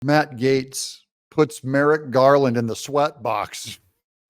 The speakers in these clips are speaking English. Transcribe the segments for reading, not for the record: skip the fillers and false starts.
Matt Gaetz puts Merrick Garland in the sweat box.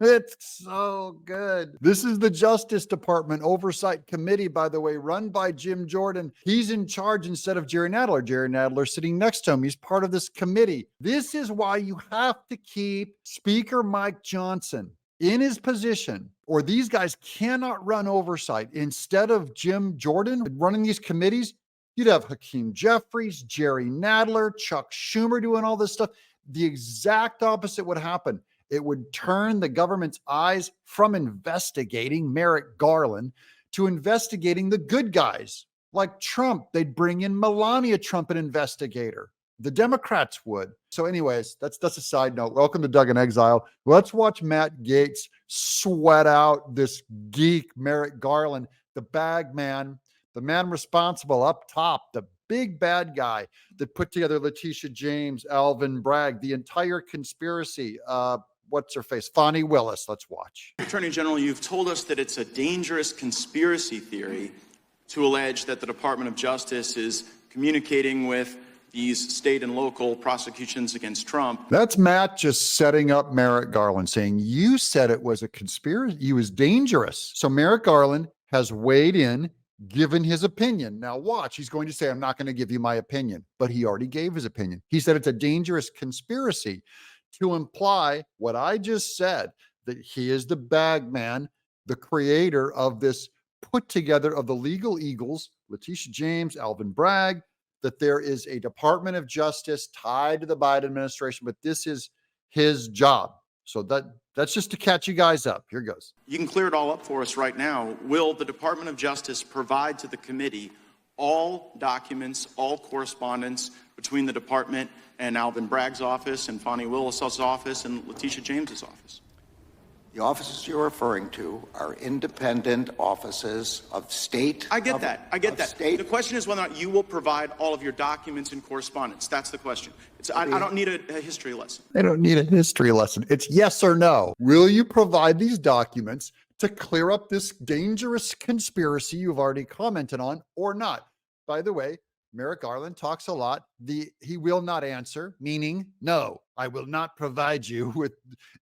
It's so good. This is the Justice Department Oversight Committee, by the way, run by Jim Jordan. He's in charge instead of Jerry Nadler. Jerry Nadler sitting next to him. He's part of this committee. This is why you have to keep Speaker Mike Johnson in his position, or these guys cannot run oversight. Instead of Jim Jordan running these committees, you'd have Hakeem Jeffries, Jerry Nadler, Chuck Schumer doing all this stuff. The exact opposite would happen. It would turn the government's eyes from investigating Merrick Garland to investigating the good guys like Trump. They'd bring in Melania Trump, an investigator. The Democrats would. So anyways, that's a side note. Welcome to Doug in Exile. Let's watch Matt Gaetz sweat out this geek Merrick Garland, the bagman, the man responsible up top, the big bad guy that put together Letitia James, Alvin Bragg, the entire conspiracy. What's her face? Fani Willis. Let's watch. Attorney General, you've told us that it's a dangerous conspiracy theory to allege that the Department of Justice is communicating with these state and local prosecutions against Trump. That's Matt just setting up Merrick Garland, saying you said it was a conspiracy. He was dangerous. So Merrick Garland has weighed in, given his opinion. Now watch, he's going to say, I'm not going to give you my opinion, but he already gave his opinion. He said it's a dangerous conspiracy to imply what I just said, that he is the bagman, the creator of this put together of the legal eagles, Letitia James, Alvin Bragg, that there is a Department of Justice tied to the Biden administration, but this is his job. So that's just to catch you guys up. Here goes. You can clear it all up for us right now. Will the Department of Justice provide to the committee all documents, all correspondence between the department and Alvin Bragg's office and Fani Willis's office and Letitia James's office? The offices you're referring to are independent offices of state. I get that. The question is whether or not you will provide all of your documents and correspondence. That's the question. I don't need a history lesson. They don't need a history lesson. It's yes or no. Will you provide these documents to clear up this dangerous conspiracy you've already commented on or not? By the way, Merrick Garland talks a lot. He will not answer, meaning no, I will not provide you with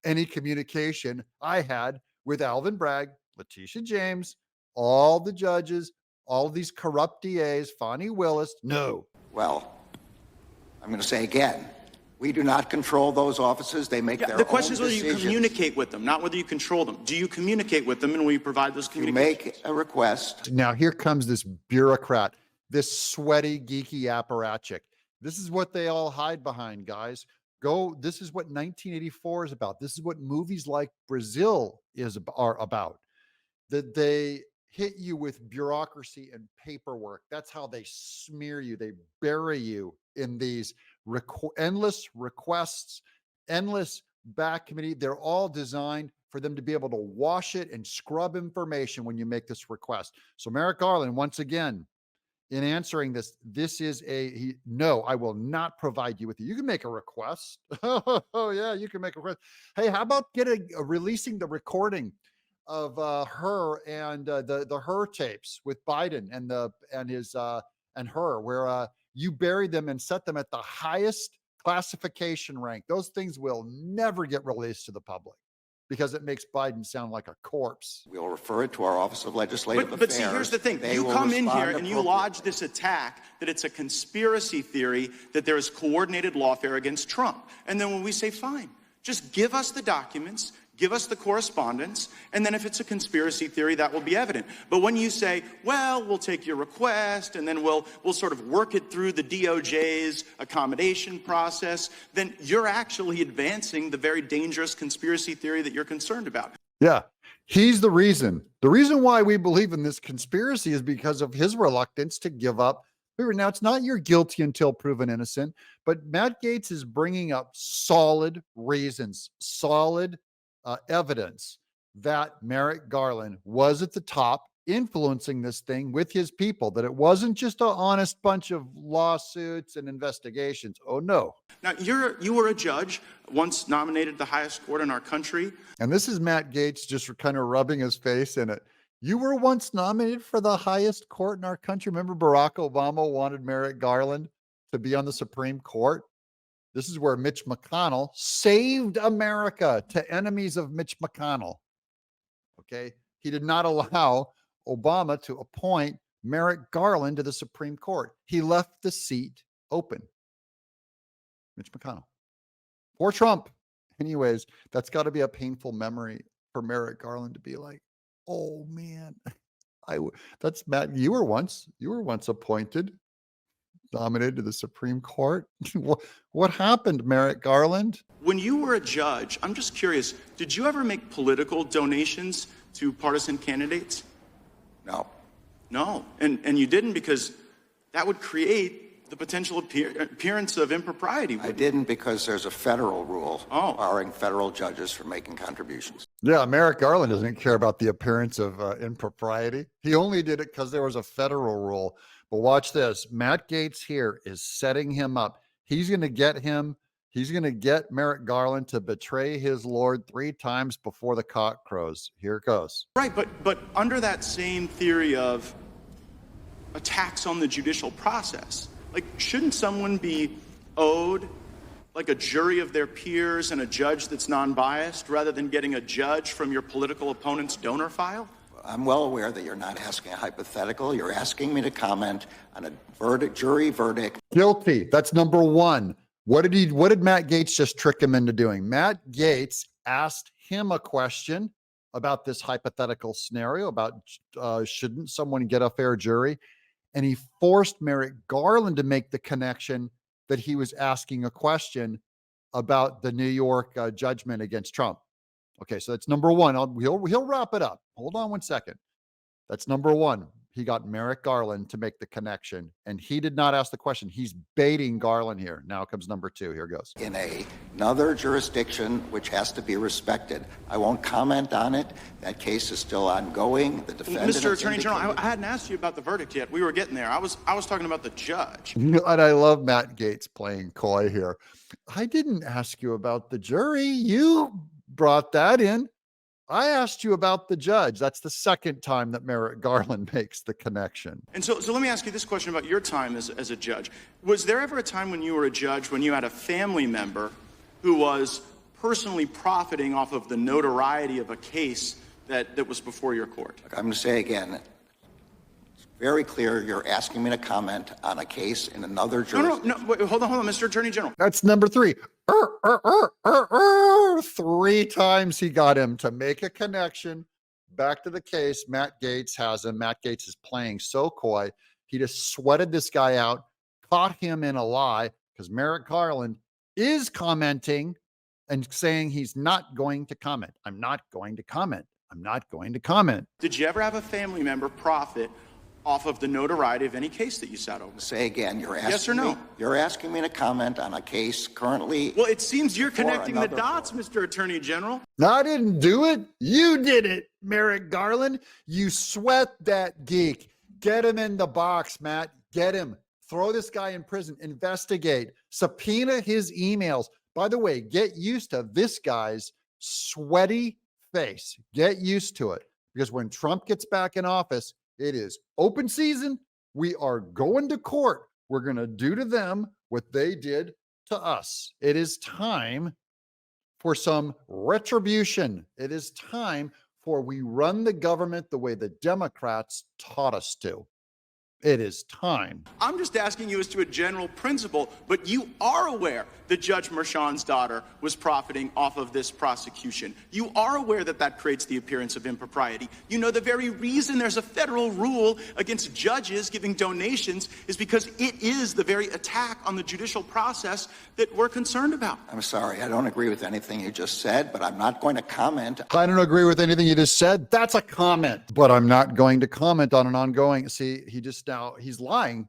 any communication I had with Alvin Bragg, Letitia James, all the judges, all these corrupt DAs, Fani Willis. No. Well, I'm going to say again, we do not control those offices. They make their own decisions. The question is whether you communicate with them, not whether you control them. Do you communicate with them, and will you provide those communications? You make a request. Now here comes this bureaucrat, this sweaty, geeky apparatchik. This is what they all hide behind, guys. This is what 1984 is about. This is what movies like Brazil are about. That they hit you with bureaucracy and paperwork. That's how they smear you. They bury you in these endless requests, endless back committee. They're all designed for them to be able to wash it and scrub information when you make this request. So Merrick Garland, once again, in answering this is no, I will not provide you with it. You can make a request. Oh yeah, you can make a request. Hey, how about releasing the recording of her and the her tapes with Biden and her, where you bury them and set them at the highest classification rank. Those things will never get released to the public, because it makes Biden sound like a corpse. We'll refer it to our Office of Legislative Affairs. But see, here's the thing. You come in here and you lodge this attack that it's a conspiracy theory, that there is coordinated lawfare against Trump. And then when we say, fine, just give us the documents, give us the correspondence, and then if it's a conspiracy theory, that will be evident. But when you say, well, we'll take your request, and then we'll sort of work it through the DOJ's accommodation process, then you're actually advancing the very dangerous conspiracy theory that you're concerned about. Yeah, he's the reason. The reason why we believe in this conspiracy is because of his reluctance to give up. Now, it's not you're guilty until proven innocent, but Matt Gaetz is bringing up solid reasons, solid evidence that Merrick Garland was at the top influencing this thing with his people, that it wasn't just an honest bunch of lawsuits and investigations. Oh, no. Now, you were a judge, once nominated the highest court in our country. And this is Matt Gaetz just kind of rubbing his face in it. You were once nominated for the highest court in our country. Remember Barack Obama wanted Merrick Garland to be on the Supreme Court? This is where Mitch McConnell saved America to enemies of Mitch McConnell. Okay. He did not allow Obama to appoint Merrick Garland to the Supreme Court. He left the seat open. Mitch McConnell. Or Trump. Anyways, that's got to be a painful memory for Merrick Garland to be like, oh man, that's Matt. You were once appointed, nominated to the Supreme Court. What happened, Merrick Garland? When you were a judge, I'm just curious, did you ever make political donations to partisan candidates? No. No. And you didn't because that would create the potential appearance of impropriety. I didn't because there's a federal rule barring federal judges from making contributions. Yeah, Merrick Garland doesn't care about the appearance of impropriety. He only did it because there was a federal rule. But watch this. Matt Gaetz here is setting him up. He's going to get him. He's going to get Merrick Garland to betray his Lord 3 times before the cock crows. Here it goes. Right, but under that same theory of attacks on the judicial process, like, shouldn't someone be owed like a jury of their peers and a judge that's non-biased rather than getting a judge from your political opponent's donor file? I'm well aware that you're not asking a hypothetical. You're asking me to comment on a jury verdict. Guilty. That's number 1. What did Matt Gaetz just trick him into doing? Matt Gaetz asked him a question about this hypothetical scenario about shouldn't someone get a fair jury? And he forced Merrick Garland to make the connection that he was asking a question about the New York judgment against Trump. Okay, so that's number 1. He'll wrap it up. Hold on 1 second. That's number 1. He got Merrick Garland to make the connection, and he did not ask the question. He's baiting Garland here. Now comes number 2. Here goes. In another jurisdiction which has to be respected. I won't comment on it. That case is still ongoing. The defendant, Mr. Attorney General, I hadn't asked you about the verdict yet. We were getting there. I was talking about the judge. And I love Matt Gaetz playing coy here. I didn't ask you about the jury. You brought that in. I asked you about the judge. That's the second time that Merrick Garland makes the connection. And so let me ask you this question about your time as a judge. Was there ever a time when you were a judge when you had a family member who was personally profiting off of the notoriety of a case that was before your court? I'm going to say again, it's very clear you're asking me to comment on a case in another jurisdiction. No, wait, hold on, Mr. Attorney General. That's number 3. 3 times he got him to make a connection back to the case. Matt Gaetz has him. Matt Gaetz is playing so coy. He just sweated this guy out, caught him in a lie because Merrick Garland is commenting and saying he's not going to comment. I'm not going to comment. I'm not going to comment. Did you ever have a family member profit off of the notoriety of any case that you sat over? Say again, you're asking yes or no? You're asking me to comment on a case currently. Well, it seems you're connecting the dots, Mr. Attorney General. No, I didn't do it. You did it, Merrick Garland. You sweat that geek. Get him in the box, Matt. Get him. Throw this guy in prison. Investigate. Subpoena his emails. By the way, get used to this guy's sweaty face. Get used to it. Because when Trump gets back in office, it is open season. We are going to court. We're going to do to them what they did to us. It is time for some retribution. It is time for we run the government the way the Democrats taught us to. It is time. I'm just asking you as to a general principle, but you are aware that Judge Merchan's daughter was profiting off of this prosecution. You are aware that that creates the appearance of impropriety. You know the very reason there's a federal rule against judges giving donations is because it is the very attack on the judicial process that we're concerned about. I'm sorry, I don't agree with anything you just said, but I'm not going to comment. I don't agree with anything you just said. That's a comment, but I'm not going to comment on an ongoing. See, he's lying.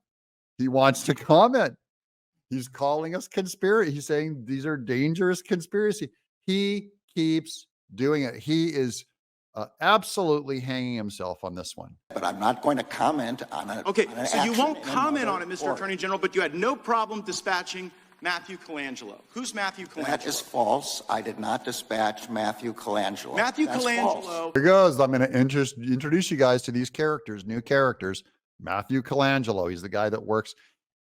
He wants to comment. He's calling us conspiracy. He's saying these are dangerous conspiracy. He keeps doing it. He is absolutely hanging himself on this one. But I'm not going to comment on it. Okay, so you won't comment on it, Mr. Attorney General, but you had no problem dispatching Matthew Colangelo. Who's Matthew Colangelo? That is false. I did not dispatch Matthew Colangelo. Matthew That's Colangelo. false. Here goes. I'm going to introduce you guys to these characters, new characters. Matthew Colangelo. He's the guy that works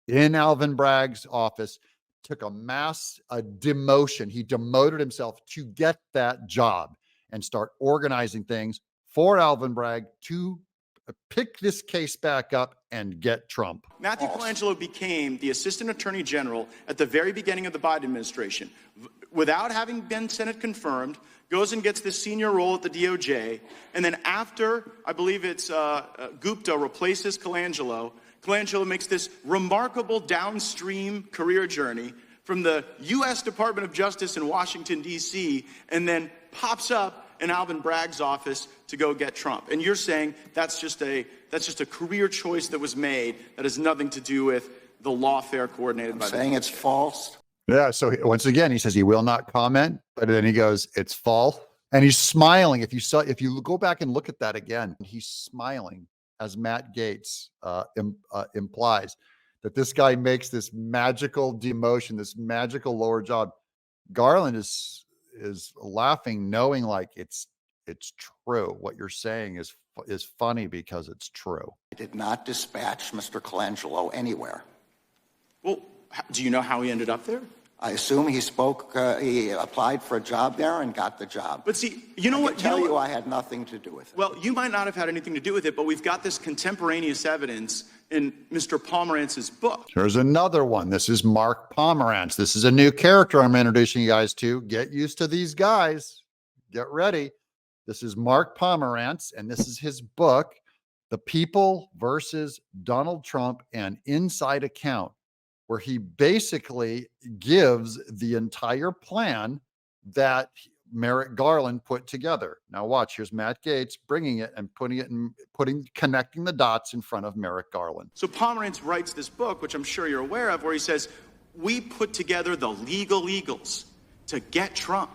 in Alvin Bragg's office. took a mass demotion. He demoted himself to get that job and start organizing things for Alvin Bragg to pick this case back up and get Trump. Matthew Colangelo became the Assistant Attorney General at the very beginning of the Biden administration. Without having been Senate confirmed, goes and gets this senior role at the DOJ. And then after, I believe it's Gupta replaces Colangelo, Colangelo makes this remarkable downstream career journey from the U.S. Department of Justice in Washington, D.C., and then pops up in Alvin Bragg's office to go get Trump. And you're saying that's just a career choice that was made that has nothing to do with the lawfare coordinated by the DOJ. Saying it's false. Yeah. So once again, he says he will not comment, but then he goes, it's false. And he's smiling. If you go back and look at that again, he's smiling as Matt Gaetz implies that this guy makes this magical demotion, this magical lower job. Garland is laughing, knowing like it's true. What you're saying is funny because it's true. I did not dispatch Mr. Colangelo anywhere. Well, do you know how he ended up there? I assume he applied for a job there and got the job. But see, you know what? I tell you, I had nothing to do with it. Well, you might not have had anything to do with it, but we've got this contemporaneous evidence in Mr. Pomerantz's book. Here's another one. This is Mark Pomerantz. This is a new character I'm introducing you guys to. Get used to these guys. Get ready. This is Mark Pomerantz, and this is his book, The People versus Donald Trump, an Inside Account, where he basically gives the entire plan that Merrick Garland put together. Now watch, here's Matt Gaetz bringing it and connecting the dots in front of Merrick Garland. So Pomerantz writes this book, which I'm sure you're aware of, where he says, we put together the legal eagles to get Trump.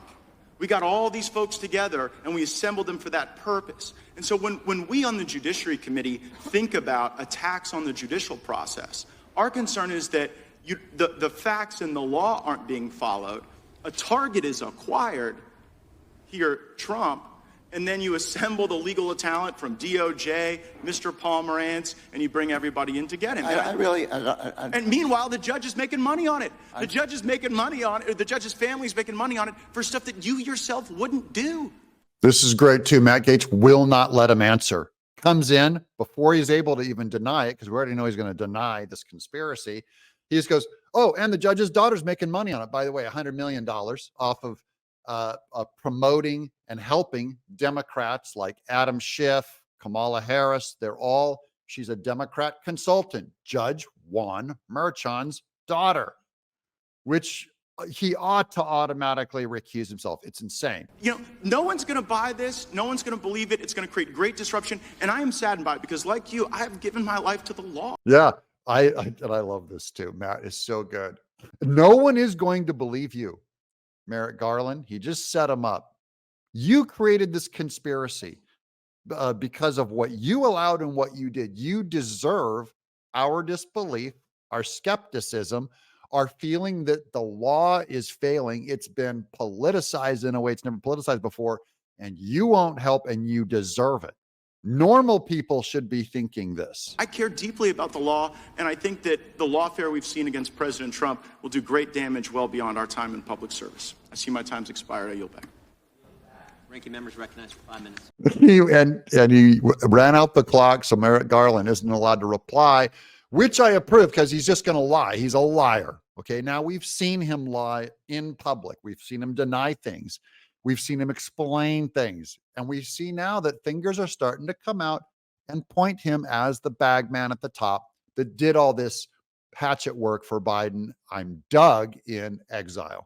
We got all these folks together and we assembled them for that purpose. And so when we on the Judiciary Committee think about attacks on the judicial process, our concern is that the facts and the law aren't being followed. A target is acquired, here, Trump, and then you assemble the legal talent from DOJ, Mr. Pomerantz, and you bring everybody in to get him. And meanwhile, the judge is making money on it. The judge is making money on it, or the judge's family's making money on it for stuff that you yourself wouldn't do. This is great too. Matt Gaetz will not let him answer. Comes in before he's able to even deny it, because we already know he's going to deny this conspiracy. He just goes, oh, and the judge's daughter's making money on it. By the way, $100 million off of promoting and helping Democrats like Adam Schiff, Kamala Harris. She's a Democrat consultant, Judge Juan Merchan's daughter, which he ought to automatically recuse himself. It's insane. You know, no one's going to buy this. No one's going to believe it. It's going to create great disruption. And I am saddened by it because, like you, I have given my life to the law. Yeah, I love this too. Matt is so good. No one is going to believe you, Merrick Garland. He just set him up. You created this conspiracy because of what you allowed and what you did. You deserve our disbelief, our skepticism, our feeling that the law is failing. It's been politicized in a way it's never politicized before, and you won't help, and you deserve it. Normal people should be thinking this. I care deeply about the law, and I think that the lawfare we've seen against President Trump will do great damage well beyond our time in public service. I see my time's expired. I yield back. Ranking members recognized for 5 minutes. and he ran out the clock, so Merrick Garland isn't allowed to reply, which I approve because he's just going to lie. He's a liar. Okay, now we've seen him lie in public. We've seen him deny things. We've seen him explain things. And we see now that fingers are starting to come out and point him as the bagman at the top that did all this hatchet work for Biden. I'm dug in exile.